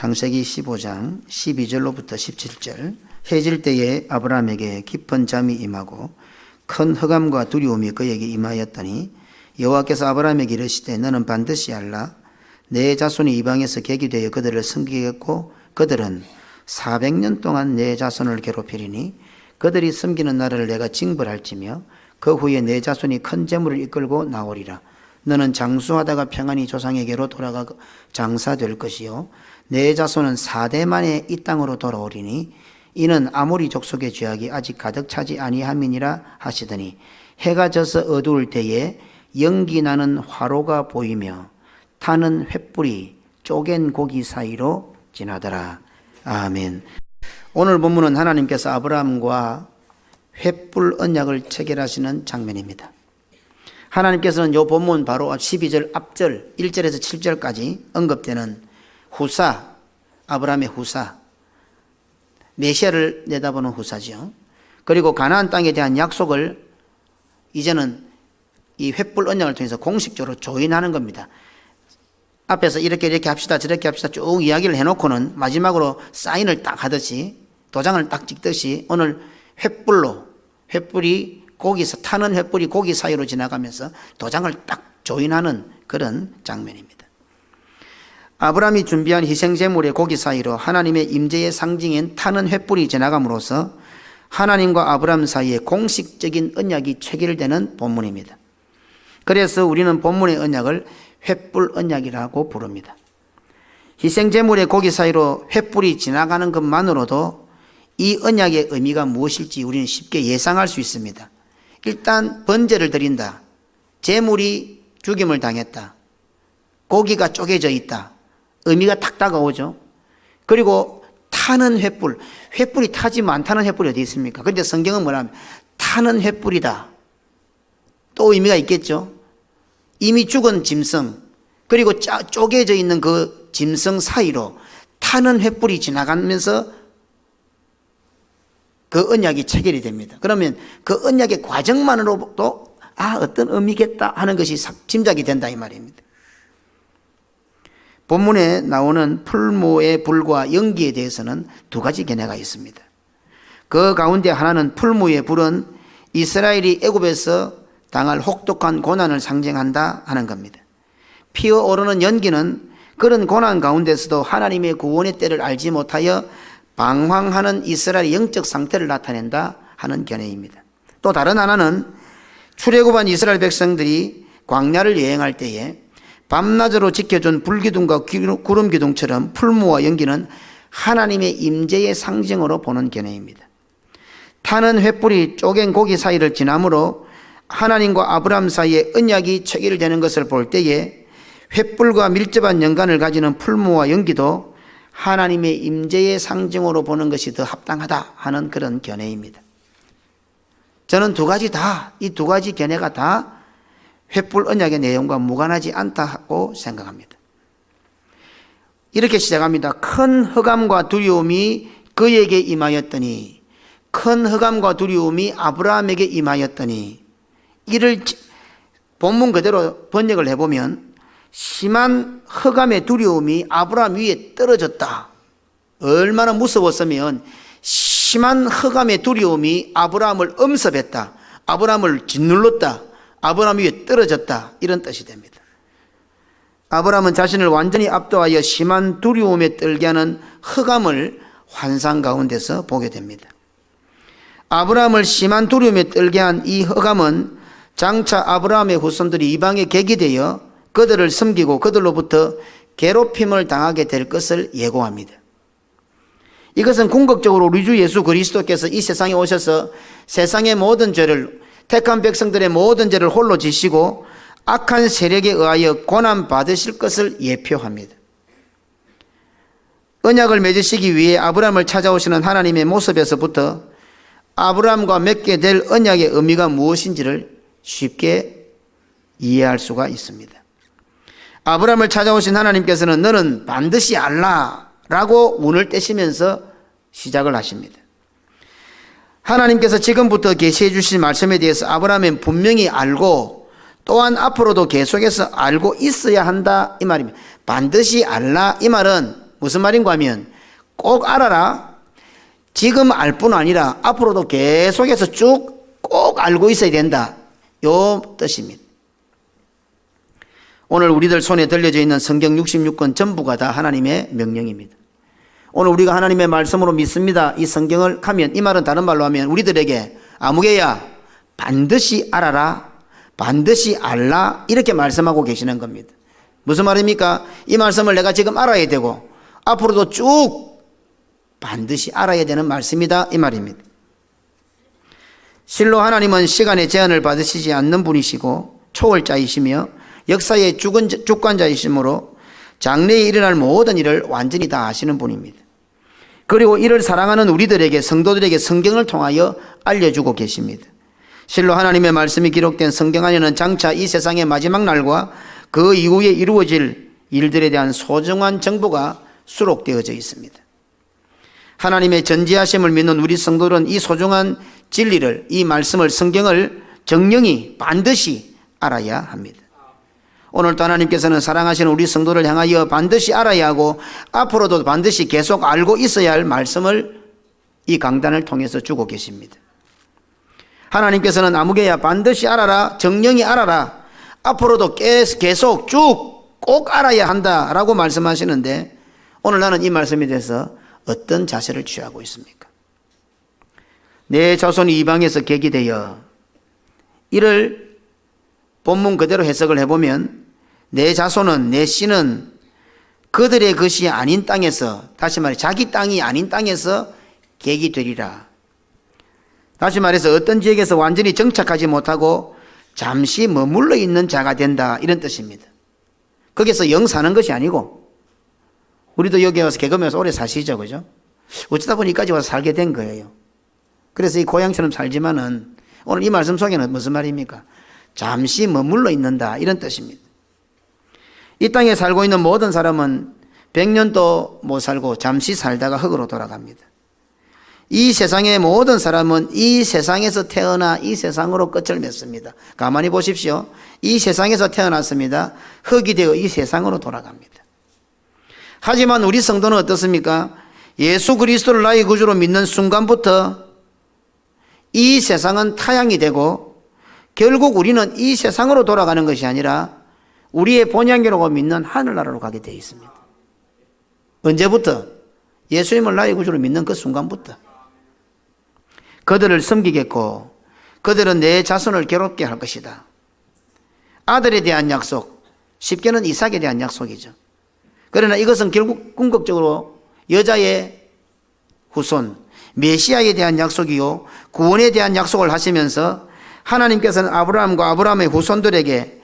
창세기 15장 12절로부터 17절. 해질 때에 아브라함에게 깊은 잠이 임하고 큰 흑암과 두려움이 그에게 임하였더니 여호와께서 아브라함에게 이르시되 너는 반드시 알라. 내 자손이 이방에서 객이 되어 그들을 섬기겠고 그들은 400년 동안 내 자손을 괴롭히리니 그들이 섬기는 나라를 내가 징벌할지며 그 후에 내 자손이 큰 재물을 이끌고 나오리라. 너는 장수하다가 평안히 조상에게로 돌아가 장사될 것이요 내 자손은 4대 만에 이 땅으로 돌아오리니 이는 아모리 족속의 죄악이 아직 가득 차지 아니함이니라 하시더니 해가 져서 어두울 때에 연기 나는 화로가 보이며 타는 횃불이 쪼갠 고기 사이로 지나더라. 아멘. 오늘 본문은 하나님께서 아브라함과 횃불 언약을 체결하시는 장면입니다. 하나님께서는 이 본문 바로 12절 앞절 1절에서 7절까지 언급되는 후사, 아브라함의 후사, 메시아를 내다보는 후사죠. 그리고 가나안 땅에 대한 약속을 이제는 이 횃불 언약을 통해서 공식적으로 조인하는 겁니다. 앞에서 이렇게 합시다 저렇게 합시다 쭉 이야기를 해놓고는 마지막으로 사인을 딱 하듯이 도장을 딱 찍듯이 오늘 횃불이 고기서 타는 횃불이 고기 사이로 지나가면서 도장을 딱 조인하는 그런 장면입니다. 아브라함이 준비한 희생제물의 고기 사이로 하나님의 임재의 상징인 타는 횃불이 지나감으로써 하나님과 아브라함 사이에 공식적인 언약이 체결되는 본문입니다. 그래서 우리는 본문의 언약을 횃불 언약이라고 부릅니다. 희생제물의 고기 사이로 횃불이 지나가는 것만으로도 이 언약의 의미가 무엇일지 우리는 쉽게 예상할 수 있습니다. 일단 번제를 드린다. 제물이 죽임을 당했다. 고기가 쪼개져 있다. 의미가 탁 다가오죠. 그리고 타는 횃불. 횃불이 타지만 안 타는 횃불이 어디 있습니까? 그런데 성경은 뭐냐면 타는 횃불이다. 또 의미가 있겠죠. 이미 죽은 짐승 그리고 쪼개져 있는 그 짐승 사이로 타는 횃불이 지나가면서 그 언약이 체결이 됩니다. 그러면 그 언약의 과정만으로도 어떤 의미겠다 하는 것이 짐작이 된다 이 말입니다. 본문에 나오는 풀무의 불과 연기에 대해서는 두 가지 견해가 있습니다. 그 가운데 하나는 풀무의 불은 이스라엘이 애굽에서 당할 혹독한 고난을 상징한다 하는 겁니다. 피어오르는 연기는 그런 고난 가운데서도 하나님의 구원의 때를 알지 못하여 방황하는 이스라엘의 영적 상태를 나타낸다 하는 견해입니다. 또 다른 하나는 출애굽한 이스라엘 백성들이 광야를 여행할 때에 밤낮으로 지켜준 불기둥과 구름기둥처럼 풀무와 연기는 하나님의 임재의 상징으로 보는 견해입니다. 타는 횃불이 쪼갠 고기 사이를 지나므로 하나님과 아브라함 사이에 언약이 체결되는 것을 볼 때에 횃불과 밀접한 연관을 가지는 풀무와 연기도 하나님의 임재의 상징으로 보는 것이 더 합당하다 하는 그런 견해입니다. 저는 이 두 가지 견해가 다 횃불 언약의 내용과 무관하지 않다고 생각합니다. 이렇게 시작합니다. 큰 흑암과 두려움이 그에게 임하였더니 큰 흑암과 두려움이 아브라함에게 임하였더니 이를 본문 그대로 번역을 해보면 심한 흑암의 두려움이 아브라함 위에 떨어졌다. 얼마나 무서웠으면 심한 흑암의 두려움이 아브라함을 엄습했다. 아브라함을 짓눌렀다. 아브라함 위에 떨어졌다. 이런 뜻이 됩니다. 아브라함은 자신을 완전히 압도하여 심한 두려움에 떨게 하는 흑암을 환상 가운데서 보게 됩니다. 아브라함을 심한 두려움에 떨게 한 이 흑암은 장차 아브라함의 후손들이 이방에 객이 되어 그들을 섬기고 그들로부터 괴롭힘을 당하게 될 것을 예고합니다. 이것은 궁극적으로 우리 주 예수 그리스도께서 이 세상에 오셔서 세상의 모든 죄를 택한 백성들의 모든 죄를 홀로 지시고 악한 세력에 의하여 고난 받으실 것을 예표합니다. 언약을 맺으시기 위해 아브라함을 찾아오시는 하나님의 모습에서부터 아브라함과 맺게 될 언약의 의미가 무엇인지를 쉽게 이해할 수가 있습니다. 아브라함을 찾아오신 하나님께서는 너는 반드시 알라라고 운을 떼시면서 시작을 하십니다. 하나님께서 지금부터 계시해 주신 말씀에 대해서 아브라함은 분명히 알고 또한 앞으로도 계속해서 알고 있어야 한다 이 말입니다. 반드시 알라 이 말은 무슨 말인가 하면 꼭 알아라. 지금 알 뿐 아니라 앞으로도 계속해서 쭉 꼭 알고 있어야 된다. 요 뜻입니다. 오늘 우리들 손에 들려져 있는 성경 66권 전부가 다 하나님의 명령입니다. 오늘 우리가 하나님의 말씀으로 믿습니다. 이 성경을 하면, 이 말은 다른 말로 하면 우리들에게 아무개야 반드시 알아라, 반드시 알라, 이렇게 말씀하고 계시는 겁니다. 무슨 말입니까? 이 말씀을 내가 지금 알아야 되고 앞으로도 쭉 반드시 알아야 되는 말씀이다, 이 말입니다. 실로 하나님은 시간의 제한을 받으시지 않는 분이시고 초월자이시며 역사의 주관자이시므로 장래에 일어날 모든 일을 완전히 다 아시는 분입니다. 그리고 이를 사랑하는 우리들에게, 성도들에게 성경을 통하여 알려주고 계십니다. 실로 하나님의 말씀이 기록된 성경 안에는 장차 이 세상의 마지막 날과 그 이후에 이루어질 일들에 대한 소중한 정보가 수록되어져 있습니다. 하나님의 전지하심을 믿는 우리 성도들은 이 소중한 진리를, 이 말씀을, 성경을 정령이 반드시 알아야 합니다. 오늘도 하나님께서는 사랑하시는 우리 성도를 향하여 반드시 알아야 하고 앞으로도 반드시 계속 알고 있어야 할 말씀을 이 강단을 통해서 주고 계십니다. 하나님께서는 아무개야 반드시 알아라, 정령이 알아라, 앞으로도 계속 쭉 꼭 알아야 한다라고 말씀하시는데, 오늘 나는 이 말씀에 대해서 어떤 자세를 취하고 있습니까? 내 자손이 이방에서 계기되어, 이를 본문 그대로 해석을 해보면 내 자손은, 내 씨는 그들의 것이 아닌 땅에서, 다시 말해 자기 땅이 아닌 땅에서 계기되리라. 다시 말해서 어떤 지역에서 완전히 정착하지 못하고 잠시 머물러 있는 자가 된다, 이런 뜻입니다. 거기서 영 사는 것이 아니고, 우리도 여기 와서 개그맨에서 오래 사시죠, 그죠? 어쩌다 보니 여기까지 와서 살게 된 거예요. 그래서 이 고향처럼 살지만은 오늘 이 말씀 속에는 무슨 말입니까? 잠시 머물러 있는다, 이런 뜻입니다. 이 땅에 살고 있는 모든 사람은 100년도 못 살고 잠시 살다가 흙으로 돌아갑니다. 이 세상의 모든 사람은 이 세상에서 태어나 이 세상으로 끝을 맺습니다. 가만히 보십시오. 이 세상에서 태어났습니다. 흙이 되어 이 세상으로 돌아갑니다. 하지만 우리 성도는 어떻습니까? 예수 그리스도를 나의 구주로 믿는 순간부터 이 세상은 타향이 되고 결국 우리는 이 세상으로 돌아가는 것이 아니라 우리의 본향기라고 믿는 하늘나라로 가게 되어 있습니다. 언제부터? 예수님을 나의 구주로 믿는 그 순간부터. 그들을 섬기겠고 그들은 내 자손을 괴롭게 할 것이다. 아들에 대한 약속, 쉽게는 이삭에 대한 약속이죠. 그러나 이것은 결국 궁극적으로 여자의 후손, 메시아에 대한 약속이요, 구원에 대한 약속을 하시면서 하나님께서는 아브라함과 아브라함의 후손들에게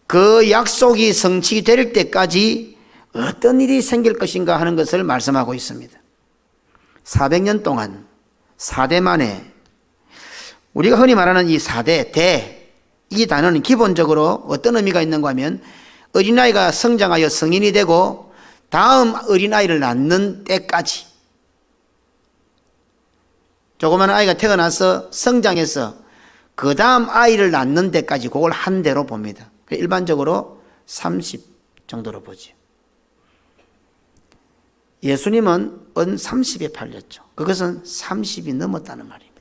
그 약속이 성취될 때까지 어떤 일이 생길 것인가 하는 것을 말씀하고 있습니다. 400년 동안 4대 만에, 우리가 흔히 말하는 이 4대, 이 단어는 기본적으로 어떤 의미가 있는가 하면 어린아이가 성장하여 성인이 되고 다음 어린아이를 낳는 때까지, 조그마한 아이가 태어나서 성장해서 그 다음 아이를 낳는 데까지, 그걸 한 대로 봅니다. 일반적으로 30 정도로 보죠. 예수님은 은 30에 팔렸죠. 그것은 30이 넘었다는 말입니다.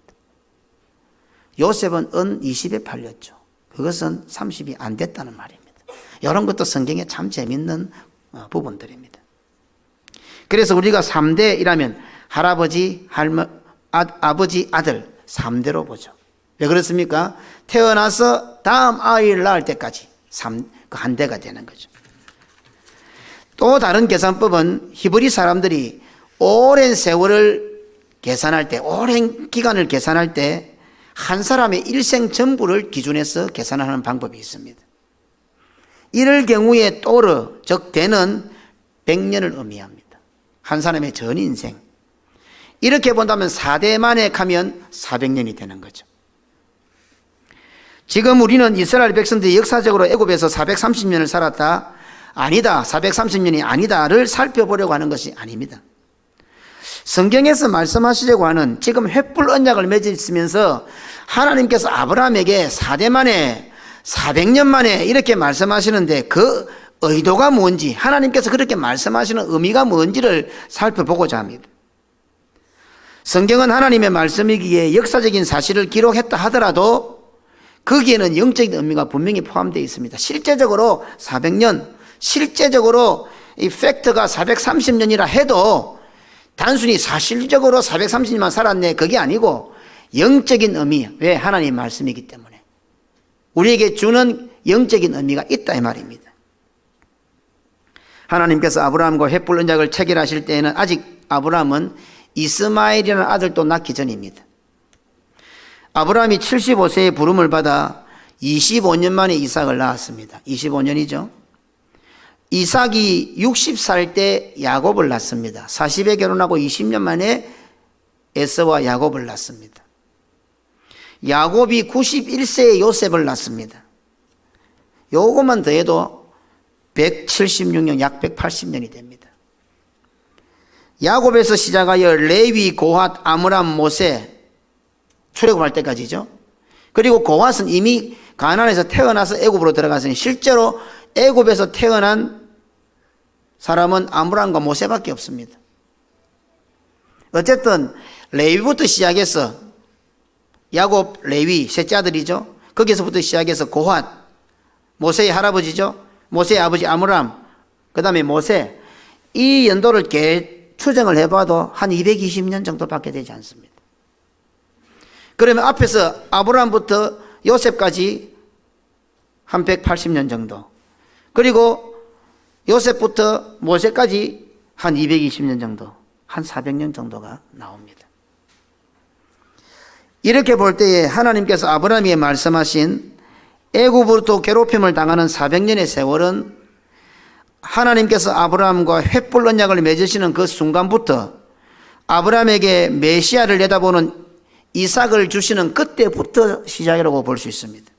요셉은 은 20에 팔렸죠. 그것은 30이 안 됐다는 말입니다. 이런 것도 성경에 참 재밌는 부분들입니다. 그래서 우리가 3대이라면 할아버지, 아버지, 아들 3대로 보죠. 왜 그렇습니까? 태어나서 다음 아이를 낳을 때까지 한 대가 되는 거죠. 또 다른 계산법은 히브리 사람들이 오랜 세월을 계산할 때, 오랜 기간을 계산할 때 한 사람의 일생 전부를 기준해서 계산하는 방법이 있습니다. 이럴 경우에 또르, 즉 대는 100년을 의미합니다. 한 사람의 전 인생. 이렇게 본다면 4대 만에 가면 400년이 되는 거죠. 지금 우리는 이스라엘 백성들이 역사적으로 애굽에서 430년을 살았다, 아니다, 430년이 아니다를 살펴보려고 하는 것이 아닙니다. 성경에서 말씀하시려고 하는, 지금 횃불 언약을 맺으시면서 하나님께서 아브라함에게 4대 만에 400년 만에 이렇게 말씀하시는데 그 의도가 뭔지, 하나님께서 그렇게 말씀하시는 의미가 뭔지를 살펴보고자 합니다. 성경은 하나님의 말씀이기에 역사적인 사실을 기록했다 하더라도 거기에는 영적인 의미가 분명히 포함되어 있습니다. 실제적으로 400년, 실제적으로 이 팩트가 430년이라 해도 단순히 사실적으로 430년만 살았네, 그게 아니고 영적인 의미, 왜? 하나님의 말씀이기 때문에 우리에게 주는 영적인 의미가 있다 이 말입니다. 하나님께서 아브라함과 횃불 언약을 체결하실 때에는 아직 아브라함은 이스마엘이라는 아들도 낳기 전입니다. 아브라함이 75세의 부름을 받아 25년 만에 이삭을 낳았습니다. 25년이죠. 이삭이 60살 때 야곱을 낳습니다. 40에 결혼하고 20년 만에 에서와 야곱을 낳습니다. 야곱이 91세에 요셉을 낳습니다. 요것만 더해도 176년, 약 180년이 됩니다. 야곱에서 시작하여 레위, 고핫, 아므람, 모세 출애굽할 때까지죠. 그리고 고핫은 이미 가나안에서 태어나서 애굽으로 들어갔으니 실제로 애굽에서 태어난 사람은 아므람과 모세밖에 없습니다. 어쨌든 레위부터 시작해서 야곱, 레위 셋째 아들이죠. 거기서부터 시작해서 고핫, 모세의 할아버지죠. 모세의 아버지 아므람, 그 다음에 모세, 이 연도를 추정을 해봐도 한 220년 정도밖에 되지 않습니다. 그러면 앞에서 아브라함부터 요셉까지 한 180년 정도, 그리고 요셉부터 모세까지 한 220년 정도, 한 400년 정도가 나옵니다. 이렇게 볼 때에 하나님께서 아브라함에게 말씀하신 애굽으로부터 괴롭힘을 당하는 400년의 세월은 하나님께서 아브라함과 횃불 언약을 맺으시는 그 순간부터 아브라함에게 메시아를 내다보는 이삭을 주시는 그때부터 시작이라고 볼 수 있습니다.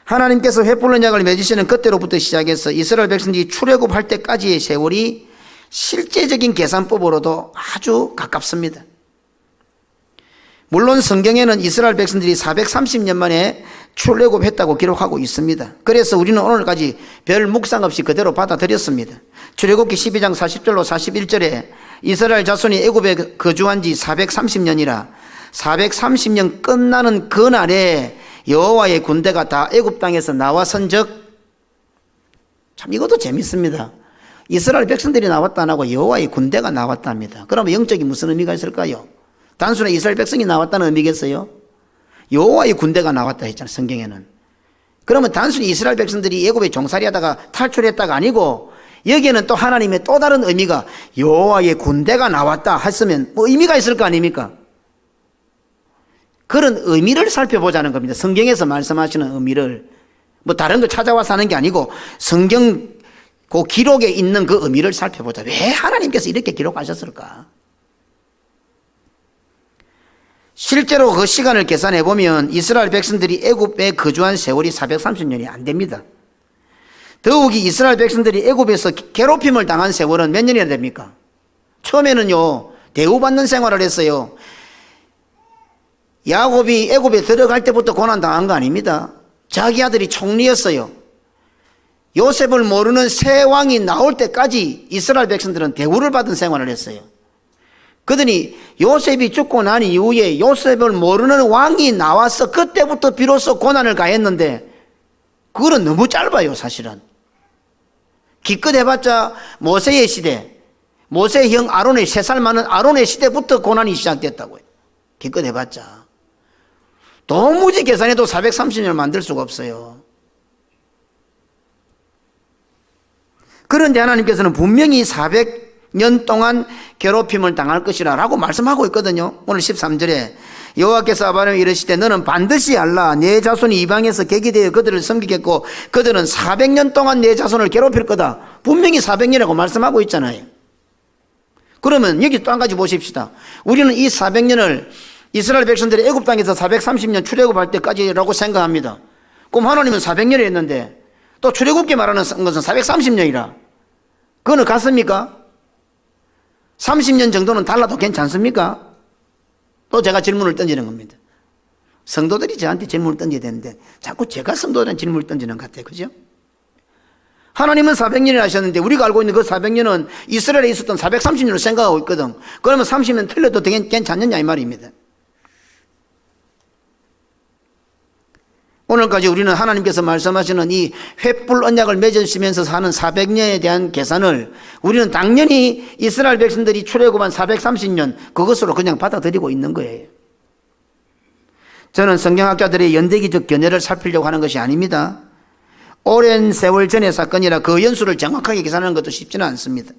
하나님께서 횃불 언약을 맺으시는 그때로부터 시작해서 이스라엘 백성들이 출애굽할 때까지의 세월이 실제적인 계산법으로도 아주 가깝습니다. 물론 성경에는 이스라엘 백성들이 430년 만에 출애굽했다고 기록하고 있습니다. 그래서 우리는 오늘까지 별 묵상 없이 그대로 받아들였습니다. 출애굽기 12장 40절로 41절에 이스라엘 자손이 애굽에 거주한 지 430년이라 430년 끝나는 그날에 여호와의 군대가 다 애굽 땅에서 나와선즉, 참 이것도 재밌습니다. 이스라엘 백성들이 나왔다 안 하고 여호와의 군대가 나왔다 합니다. 그러면 영적인 무슨 의미가 있을까요? 단순히 이스라엘 백성이 나왔다는 의미겠어요? 여호와의 군대가 나왔다 했잖아요, 성경에는. 그러면 단순히 이스라엘 백성들이 애굽에 종살이하다가 탈출했다가 아니고 여기에는 또 하나님의 또 다른 의미가 여호와의 군대가 나왔다 했으면 뭐 의미가 있을 거 아닙니까? 그런 의미를 살펴보자는 겁니다. 성경에서 말씀하시는 의미를, 뭐 다른 거 찾아와서 하는 게 아니고 성경 그 기록에 있는 그 의미를 살펴보자. 왜 하나님께서 이렇게 기록하셨을까? 실제로 그 시간을 계산해 보면 이스라엘 백성들이 애굽에 거주한 세월이 430년이 안 됩니다. 더욱이 이스라엘 백성들이 애굽에서 괴롭힘을 당한 세월은 몇 년이나 됩니까? 처음에는요, 대우받는 생활을 했어요. 야곱이 애굽에 들어갈 때부터 고난당한 거 아닙니다. 자기 아들이 총리였어요. 요셉을 모르는 새 왕이 나올 때까지 이스라엘 백성들은 대우를 받은 생활을 했어요. 그러더니 요셉이 죽고 난 이후에 요셉을 모르는 왕이 나와서 그때부터 비로소 고난을 가했는데 그거는 너무 짧아요, 사실은. 기껏 해봤자 모세의 시대, 모세의 형 아론의 3살 많은 아론의 시대부터 고난이 시작됐다고요. 기껏 해봤자. 도무지 계산해도 430년을 만들 수가 없어요. 그런데 하나님께서는 분명히 400년 동안 괴롭힘을 당할 것이라 라고 말씀하고 있거든요. 오늘 13절에 여호와께서 아브라함에게 이르시되 너는 반드시 알라. 내 자손이 이방에서 객이 되어 그들을 섬기겠고 그들은 400년 동안 내 자손을 괴롭힐 거다. 분명히 400년이라고 말씀하고 있잖아요. 그러면 여기 또 한 가지 보십시다. 우리는 이 400년을 이스라엘 백성들이 애굽 땅에서 430년 출애굽할 때까지라고 생각합니다. 그럼 하나님은 400년을 했는데 또 출애굽기 말하는 것은 430년이라. 그거는 같습니까? 30년 정도는 달라도 괜찮습니까? 또 제가 질문을 던지는 겁니다. 성도들이 저한테 질문을 던져야 되는데 자꾸 제가 성도들한테 질문을 던지는 것 같아요. 그죠? 하나님은 400년이나 하셨는데 우리가 알고 있는 그 400년은 이스라엘에 있었던 430년으로 생각하고 있거든. 그러면 30년 틀려도 괜찮느냐 이 말입니다. 오늘까지 우리는 하나님께서 말씀하시는 이 횃불 언약을 맺으시면서 사는 400년에 대한 계산을 우리는 당연히 이스라엘 백성들이 출애굽한 430년 그것으로 그냥 받아들이고 있는 거예요. 저는 성경학자들의 연대기적 견해를 살피려고 하는 것이 아닙니다. 오랜 세월 전의 사건이라 그 연수를 정확하게 계산하는 것도 쉽지는 않습니다.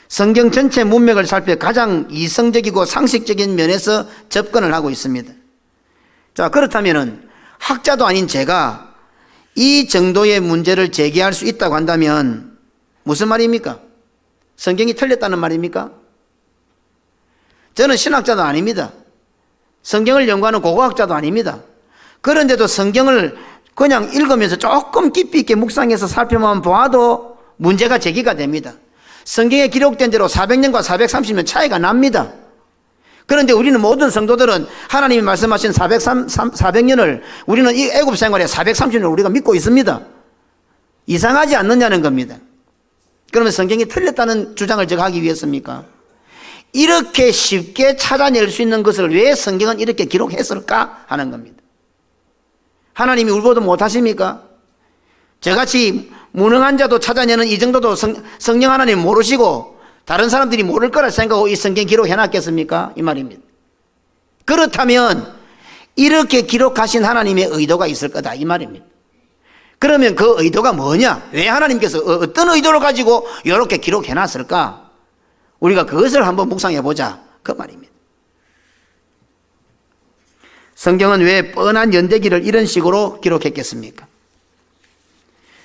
성경 전체 문맥을 살펴 가장 이성적이고 상식적인 면에서 접근을 하고 있습니다. 자, 그렇다면은 학자도 아닌 제가 이 정도의 문제를 제기할 수 있다고 한다면 무슨 말입니까? 성경이 틀렸다는 말입니까? 저는 신학자도 아닙니다. 성경을 연구하는 고고학자도 아닙니다. 그런데도 성경을 그냥 읽으면서 조금 깊이 있게 묵상해서 살펴만 보아도 문제가 제기가 됩니다. 성경에 기록된 대로 400년과 430년 차이가 납니다. 그런데 우리는 모든 성도들은 하나님이 말씀하신 400년을 우리는 이 애굽 생활에 430년을 우리가 믿고 있습니다. 이상하지 않느냐는 겁니다. 그러면 성경이 틀렸다는 주장을 제가 하기 위해서입니까? 이렇게 쉽게 찾아낼 수 있는 것을 왜 성경은 이렇게 기록했을까 하는 겁니다. 하나님이 울고도 못하십니까? 저같이 무능한 자도 찾아내는 이 정도도 성령 하나님 모르시고 다른 사람들이 모를 거라 생각하고 이 성경 기록해 놨겠습니까? 이 말입니다. 그렇다면 이렇게 기록하신 하나님의 의도가 있을 거다 이 말입니다. 그러면 그 의도가 뭐냐? 왜 하나님께서 어떤 의도를 가지고 이렇게 기록해 놨을까? 우리가 그것을 한번 묵상해 보자 그 말입니다. 성경은 왜 뻔한 연대기를 이런 식으로 기록했겠습니까?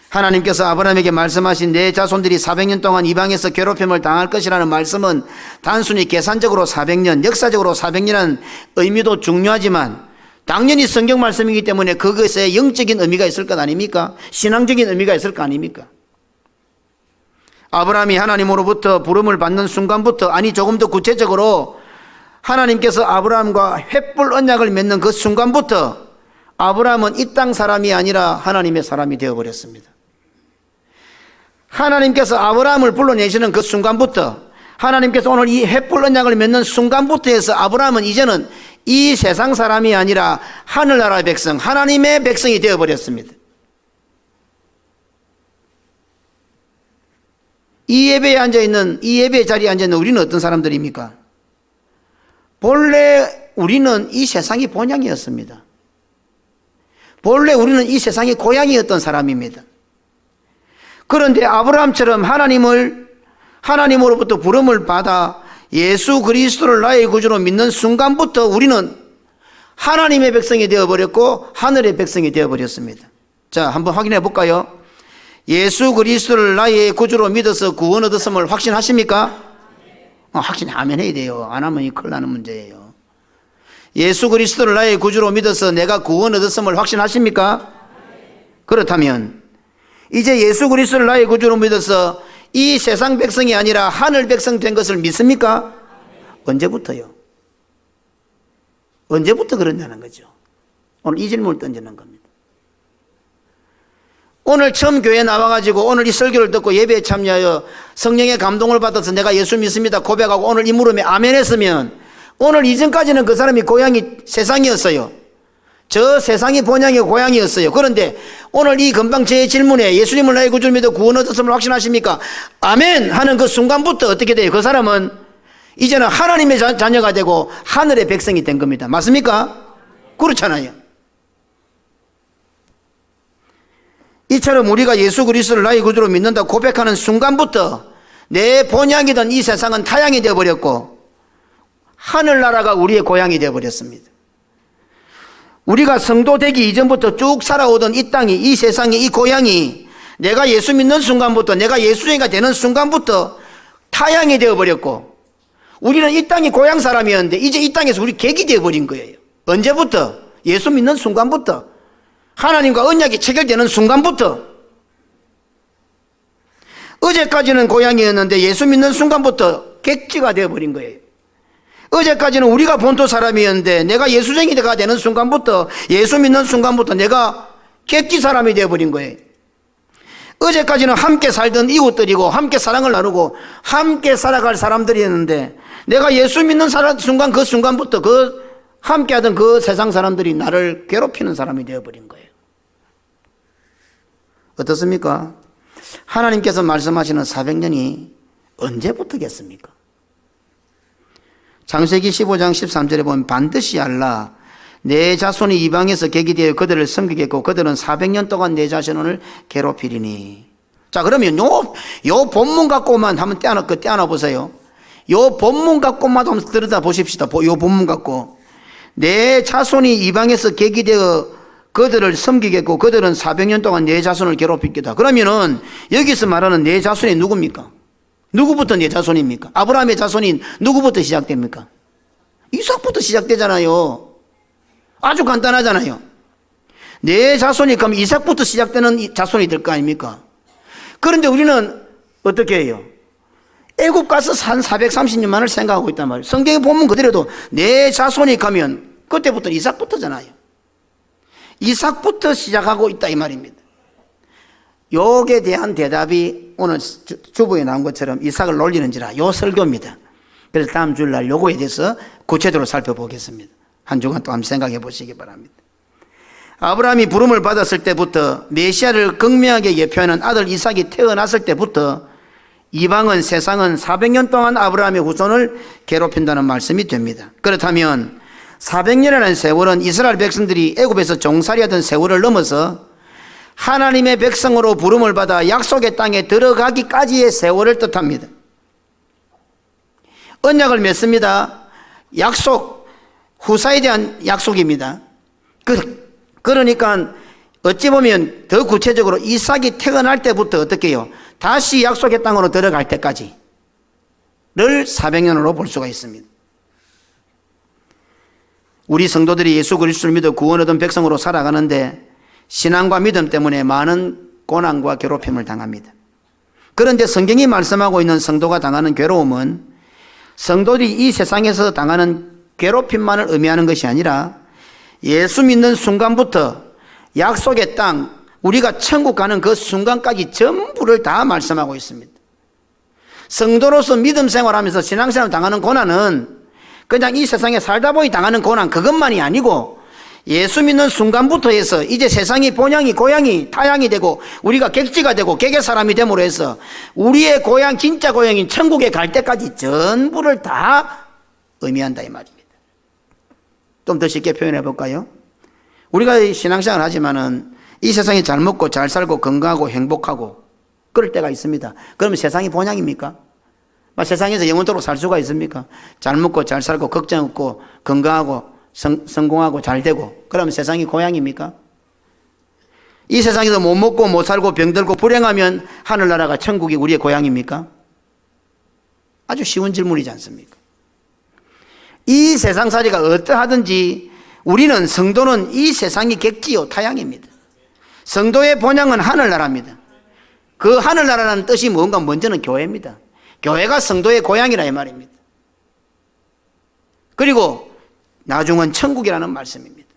하나님께서 아브라함에게 말씀하신 내 자손들이 400년 동안 이방에서 괴롭힘을 당할 것이라는 말씀은 단순히 계산적으로 400년, 역사적으로 400년이라는 의미도 중요하지만 당연히 성경 말씀이기 때문에 그것에 영적인 의미가 있을 것 아닙니까? 신앙적인 의미가 있을 거 아닙니까? 아브라함이 하나님으로부터 부름을 받는 순간부터, 아니 조금 더 구체적으로 하나님께서 아브라함과 횃불 언약을 맺는 그 순간부터 아브라함은 이 땅 사람이 아니라 하나님의 사람이 되어버렸습니다. 하나님께서 아브라함을 불러내시는 그 순간부터, 하나님께서 오늘 이 횃불 언약을 맺는 순간부터 해서 아브라함은 이제는 이 세상 사람이 아니라 하늘나라의 백성, 하나님의 백성이 되어버렸습니다. 이 예배에 앉아있는, 이 예배 자리에 앉아있는 우리는 어떤 사람들입니까? 본래 우리는 이 세상이 본향이었습니다. 본래 우리는 이 세상의 고향이었던 사람입니다. 그런데 아브라함처럼 하나님으로부터 부름을 받아 예수 그리스도를 나의 구주로 믿는 순간부터 우리는 하나님의 백성이 되어버렸고 하늘의 백성이 되어버렸습니다. 자, 한번 확인해 볼까요? 예수 그리스도를 나의 구주로 믿어서 구원 얻었음을 확신하십니까? 확신하면 해야 돼요. 안 하면 큰일 나는 문제예요. 예수 그리스도를 나의 구주로 믿어서 내가 구원 얻었음을 확신하십니까? 그렇다면 이제 예수 그리스도를 나의 구주로 믿어서 이 세상 백성이 아니라 하늘 백성 된 것을 믿습니까? 언제부터요? 언제부터 그러냐는 거죠. 오늘 이 질문을 던지는 겁니다. 오늘 처음 교회에 나와가지고 오늘 이 설교를 듣고 예배에 참여하여 성령의 감동을 받아서 내가 예수 믿습니다 고백하고 오늘 이 물음에 아멘 했으면 오늘 이전까지는 그 사람이 고향이 세상이었어요. 저 세상이 본향이 고향이었어요. 그런데 오늘 이 금방 제 질문에 예수님을 나의 구주로 믿어 구원 얻었음을 확신하십니까? 아멘 하는 그 순간부터 어떻게 돼요? 그 사람은 이제는 하나님의 자녀가 되고 하늘의 백성이 된 겁니다. 맞습니까? 그렇잖아요. 이처럼 우리가 예수 그리스도를 나의 구주로 믿는다 고백하는 순간부터 내 본향이던 이 세상은 타향이 되어버렸고 하늘나라가 우리의 고향이 되어버렸습니다. 우리가 성도 되기 이전부터 쭉 살아오던 이 땅이, 이 세상이, 이 고향이 내가 예수 믿는 순간부터, 내가 예수쟁이가 되는 순간부터 타향이 되어버렸고 우리는 이 땅이 고향 사람이었는데 이제 이 땅에서 우리 객이 되어버린 거예요. 언제부터? 예수 믿는 순간부터, 하나님과 언약이 체결되는 순간부터. 어제까지는 고향이었는데 예수 믿는 순간부터 객지가 되어버린 거예요. 어제까지는 우리가 본토 사람이었는데 내가 예수쟁이가 되는 순간부터, 예수 믿는 순간부터 내가 객지 사람이 되어버린 거예요. 어제까지는 함께 살던 이웃들이고 함께 사랑을 나누고 함께 살아갈 사람들이었는데 내가 예수 믿는 순간 그 순간부터 그 함께하던 그 세상 사람들이 나를 괴롭히는 사람이 되어버린 거예요. 어떻습니까? 하나님께서 말씀하시는 400년이 언제부터겠습니까? 창세기 15장 13절에 보면 반드시 알라 내 자손이 이방에서 객이 되어 그들을 섬기겠고 그들은 400년 동안 내 자손을 괴롭히리니. 자, 그러면 요 본문 갖고만 한번 떼어놔 보세요. 요 본문 갖고만 한번 들여다 보십시다. 요 본문 갖고 내 자손이 이방에서 객이 되어 그들을 섬기겠고 그들은 400년 동안 내 자손을 괴롭히겠다. 그러면은 여기서 말하는 내 자손이 누굽니까? 누구부터 내 자손입니까? 아브라함의 자손이 누구부터 시작됩니까? 이삭부터 시작되잖아요. 아주 간단하잖아요. 내 자손이 그럼 이삭부터 시작되는 자손이 될 거 아닙니까? 그런데 우리는 어떻게 해요? 애굽 가서 산 430년만을 생각하고 있단 말이에요. 성경에 보면 그대로도 내 자손이 가면 그때부터 이삭부터잖아요. 이삭부터 시작하고 있다 이 말입니다. 요에 대한 대답이 오늘 주보에 나온 것처럼 이삭을 놀리는지라 요 설교입니다. 그래서 다음 주일날 요거에 대해서 구체적으로 살펴보겠습니다. 한 주간 또 한번 생각해 보시기 바랍니다. 아브라함이 부름을 받았을 때부터 메시아를 극명하게 예표하는 아들 이삭이 태어났을 때부터 이방은 세상은 400년 동안 아브라함의 후손을 괴롭힌다는 말씀이 됩니다. 그렇다면 400년이라는 세월은 이스라엘 백성들이 애굽에서 종살이하던 세월을 넘어서 하나님의 백성으로 부름을 받아 약속의 땅에 들어가기까지의 세월을 뜻합니다. 언약을 맺습니다. 약속, 후사에 대한 약속입니다. 그러니까 어찌 보면 더 구체적으로 이삭이 태어날 때부터 어떻게 해요? 다시 약속의 땅으로 들어갈 때까지를 400년으로 볼 수가 있습니다. 우리 성도들이 예수 그리스도를 믿어 구원 얻은 백성으로 살아가는데 신앙과 믿음 때문에 많은 고난과 괴롭힘을 당합니다. 그런데 성경이 말씀하고 있는 성도가 당하는 괴로움은 성도들이 이 세상에서 당하는 괴롭힘만을 의미하는 것이 아니라 예수 믿는 순간부터 약속의 땅, 우리가 천국 가는 그 순간까지 전부를 다 말씀하고 있습니다. 성도로서 믿음 생활하면서 신앙생활 당하는 고난은 그냥 이 세상에 살다 보니 당하는 고난 그것만이 아니고 예수 믿는 순간부터 해서 이제 세상이 본향이 고향이 타향이 되고 우리가 객지가 되고 객의 사람이 됨으로 해서 우리의 고향 진짜 고향인 천국에 갈 때까지 전부를 다 의미한다 이 말입니다. 좀 더 쉽게 표현해 볼까요? 우리가 신앙생활 하지만은 이 세상에 잘 먹고 잘 살고 건강하고 행복하고 그럴 때가 있습니다. 그러면 세상이 본향입니까? 세상에서 영원토록 살 수가 있습니까? 잘 먹고 잘 살고 걱정 없고 건강하고 성공하고 잘 되고 그러면 세상이 고향입니까? 이 세상에서 못 먹고 못 살고 병들고 불행하면 하늘나라가 천국이 우리의 고향입니까? 아주 쉬운 질문이지 않습니까? 이 세상살이가 어떠하든지 우리는 성도는 이 세상이 객지요 타향입니다. 성도의 본향은 하늘나라입니다. 그 하늘나라라는 뜻이 뭔가 먼저는 교회입니다. 교회가 성도의 고향이라 이 말입니다. 그리고 나중은 천국이라는 말씀입니다.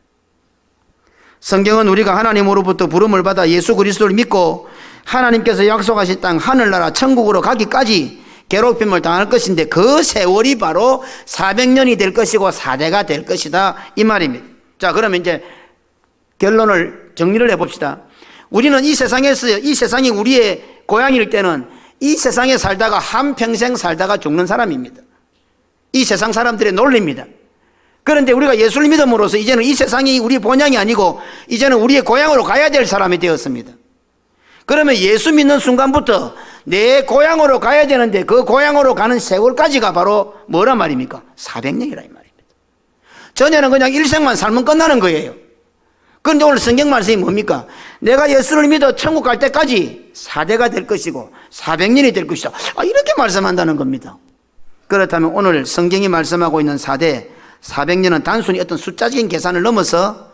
성경은 우리가 하나님으로부터 부름을 받아 예수 그리스도를 믿고 하나님께서 약속하신 땅 하늘나라 천국으로 가기까지 괴롭힘을 당할 것인데 그 세월이 바로 400년이 될 것이고 4대가 될 것이다 이 말입니다. 자, 그러면 이제 결론을 정리를 해봅시다. 우리는 이 세상에서 이 세상이 우리의 고향일 때는 이 세상에 살다가 한평생 살다가 죽는 사람입니다. 이 세상 사람들의 논리입니다. 그런데 우리가 예수를 믿음으로써 이제는 이 세상이 우리 본향이 아니고 이제는 우리의 고향으로 가야 될 사람이 되었습니다. 그러면 예수 믿는 순간부터 내 고향으로 가야 되는데 그 고향으로 가는 세월까지가 바로 뭐란 말입니까? 400년이라 이 말입니다. 전에는 그냥 일생만 살면 끝나는 거예요. 그런데 오늘 성경 말씀이 뭡니까? 내가 예수를 믿어 천국 갈 때까지 4대가 될 것이고 400년이 될 것이다. 이렇게 말씀한다는 겁니다. 그렇다면 오늘 성경이 말씀하고 있는 4대 400년은 단순히 어떤 숫자적인 계산을 넘어서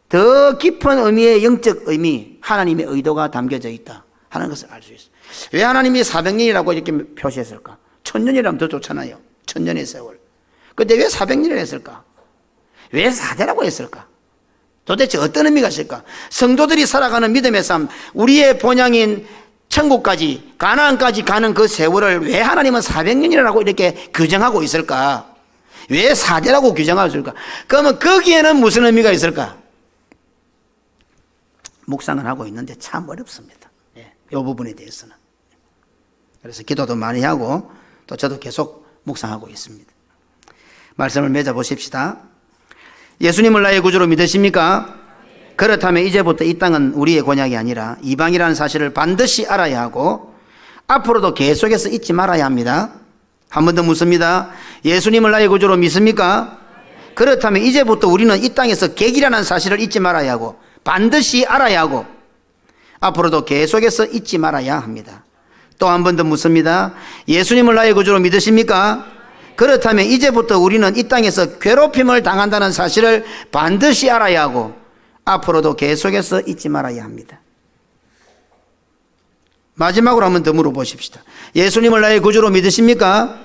더 깊은 의미의 영적 의미, 하나님의 의도가 담겨져 있다 하는 것을 알 수 있어요. 왜 하나님이 400년이라고 이렇게 표시했을까? 1000년이라면 더 좋잖아요. 1000년의 세월. 근데 왜 400년을 했을까? 왜 4대라고 했을까? 도대체 어떤 의미가 있을까? 성도들이 살아가는 믿음의 삶, 우리의 본향인 천국까지, 가나안까지 가는 그 세월을 왜 하나님은 400년이라고 이렇게 규정하고 있을까? 왜 4대라고 규정하고 있을까? 그러면 거기에는 무슨 의미가 있을까? 묵상을 하고 있는데 참 어렵습니다. 이 부분에 대해서는. 그래서 기도도 많이 하고 또 저도 계속 묵상하고 있습니다. 말씀을 맺어보십시다. 예수님을 나의 구주로 믿으십니까? 그렇다면 이제부터 이 땅은 우리의 권약이 아니라 이방이라는 사실을 반드시 알아야 하고 앞으로도 계속해서 잊지 말아야 합니다. 한 번 더 묻습니다. 예수님을 나의 구주로 믿습니까? 그렇다면 이제부터 우리는 이 땅에서 객이라는 사실을 잊지 말아야 하고 반드시 알아야 하고 앞으로도 계속해서 잊지 말아야 합니다. 또 한 번 더 묻습니다. 예수님을 나의 구주로 믿으십니까? 그렇다면 이제부터 우리는 이 땅에서 괴롭힘을 당한다는 사실을 반드시 알아야 하고 앞으로도 계속해서 잊지 말아야 합니다. 마지막으로 한 번 더 물어보십시다. 예수님을 나의 구주로 믿으십니까?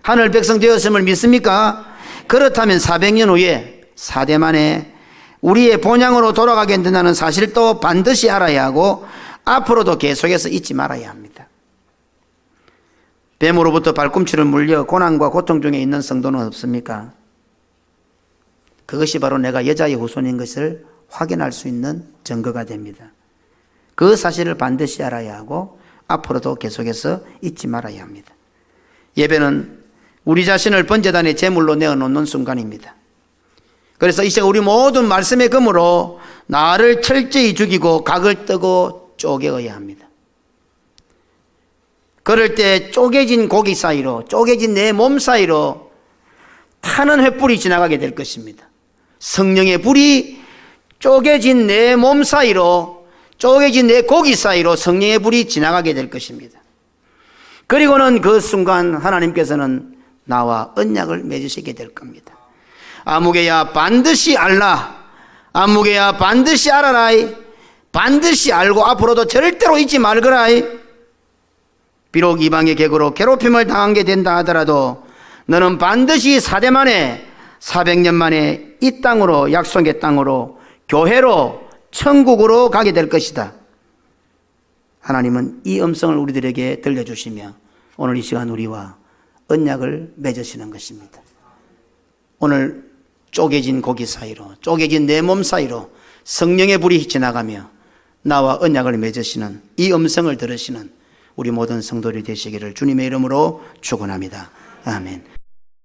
하늘 백성 되었음을 믿습니까? 그렇다면 400년 후에 4대 만에 우리의 본향으로 돌아가게 된다는 사실도 반드시 알아야 하고 앞으로도 계속해서 잊지 말아야 합니다. 뱀으로부터 발꿈치를 물려 고난과 고통 중에 있는 성도는 없습니까? 그것이 바로 내가 여자의 후손인 것을 확인할 수 있는 증거가 됩니다. 그 사실을 반드시 알아야 하고 앞으로도 계속해서 잊지 말아야 합니다. 예배는 우리 자신을 번제단의 제물로 내어놓는 순간입니다. 그래서 이제 우리 모든 말씀의 검으로 나를 철저히 죽이고 각을 뜨고 쪼개어야 합니다. 그럴 때 쪼개진 고기 사이로, 쪼개진 내 몸 사이로 타는 횃불이 지나가게 될 것입니다. 성령의 불이 쪼개진 내 몸 사이로, 쪼개진 내 고기 사이로 성령의 불이 지나가게 될 것입니다. 그리고는 그 순간 하나님께서는 나와 언약을 맺으시게 될 겁니다. 아무개야 반드시 알라, 아무개야 반드시 알아라이, 반드시 알고 앞으로도 절대로 잊지 말거라이. 비록 이방의 객으로 괴롭힘을 당하게 된다 하더라도 너는 반드시 4대 만에 400년 만에 이 땅으로, 약속의 땅으로, 교회로, 천국으로 가게 될 것이다. 하나님은 이 음성을 우리들에게 들려주시며 오늘 이 시간 우리와 언약을 맺으시는 것입니다. 오늘 쪼개진 고기 사이로, 쪼개진 내 몸 사이로 성령의 불이 지나가며 나와 언약을 맺으시는 이 음성을 들으시는 우리 모든 성도들이 되시기를 주님의 이름으로 축원합니다. 아멘.